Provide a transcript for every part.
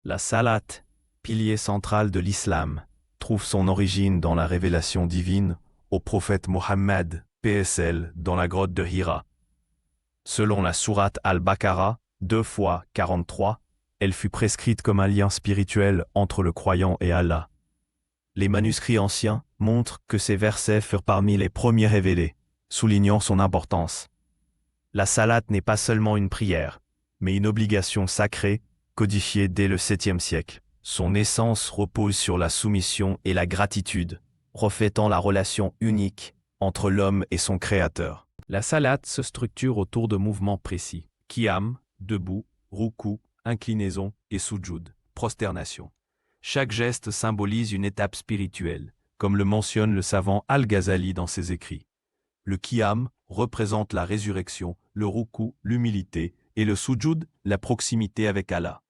La salat, pilier central de l'islam, trouve son origine dans la révélation divine au prophète Mohammed, PSL, dans la grotte de Hira. Selon la sourate Al-Baqarah, 2 fois 43, elle fut prescrite comme un lien spirituel entre le croyant et Allah. Les manuscrits anciens montrent que ces versets furent parmi les premiers révélés, soulignant son importance. La salat n'est pas seulement une prière, mais une obligation sacrée, codifiée dès le 7e siècle. Son essence repose sur la soumission et la gratitude, reflétant la relation unique entre l'homme et son créateur. La salat se structure autour de mouvements précis. Qiyam, debout, ruku, inclinaison et sujud, prosternation. Chaque geste symbolise une étape spirituelle, comme le mentionne le savant Al-Ghazali dans ses écrits. Le qiyam représente la résurrection, le ruku, l'humilité, et le sujud, la proximité avec Allah.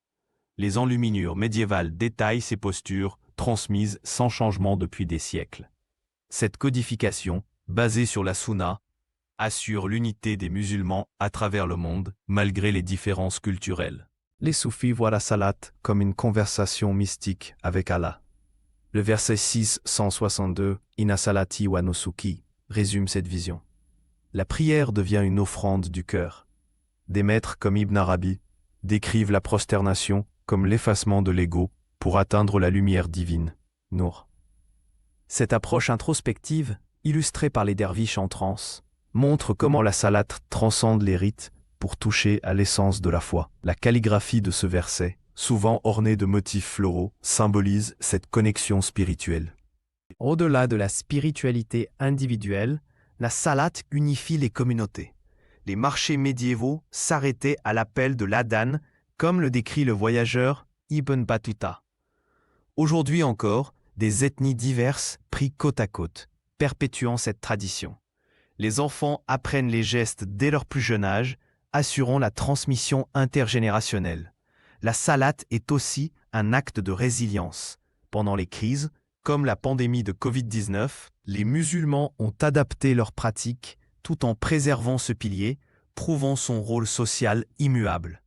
Les enluminures médiévales détaillent ces postures, transmises sans changement depuis des siècles. Cette codification, basée sur la sunna, assure l'unité des musulmans à travers le monde, malgré les différences culturelles. Les soufis voient la salat comme une conversation mystique avec Allah. Le verset 662, Inna salati wa nusuki, résume cette vision. La prière devient une offrande du cœur. Des maîtres comme Ibn Arabi décrivent la prosternation comme l'effacement de l'ego pour atteindre la lumière divine, Nour. Cette approche introspective, illustrée par les derviches en transe, montre comment la salat transcende les rites pour toucher à l'essence de la foi. La calligraphie de ce verset, souvent ornée de motifs floraux, symbolise cette connexion spirituelle. Au-delà de la spiritualité individuelle, la salat unifie les communautés. Les marchés médiévaux s'arrêtaient à l'appel de l'adhan, comme le décrit le voyageur Ibn Battuta. Aujourd'hui encore, des ethnies diverses prient côte à côte, perpétuant cette tradition. Les enfants apprennent les gestes dès leur plus jeune âge, assurant la transmission intergénérationnelle. La salat est aussi un acte de résilience. Pendant les crises, comme la pandémie de Covid-19, les musulmans ont adapté leurs pratiques tout en préservant ce pilier, prouvant son rôle social immuable.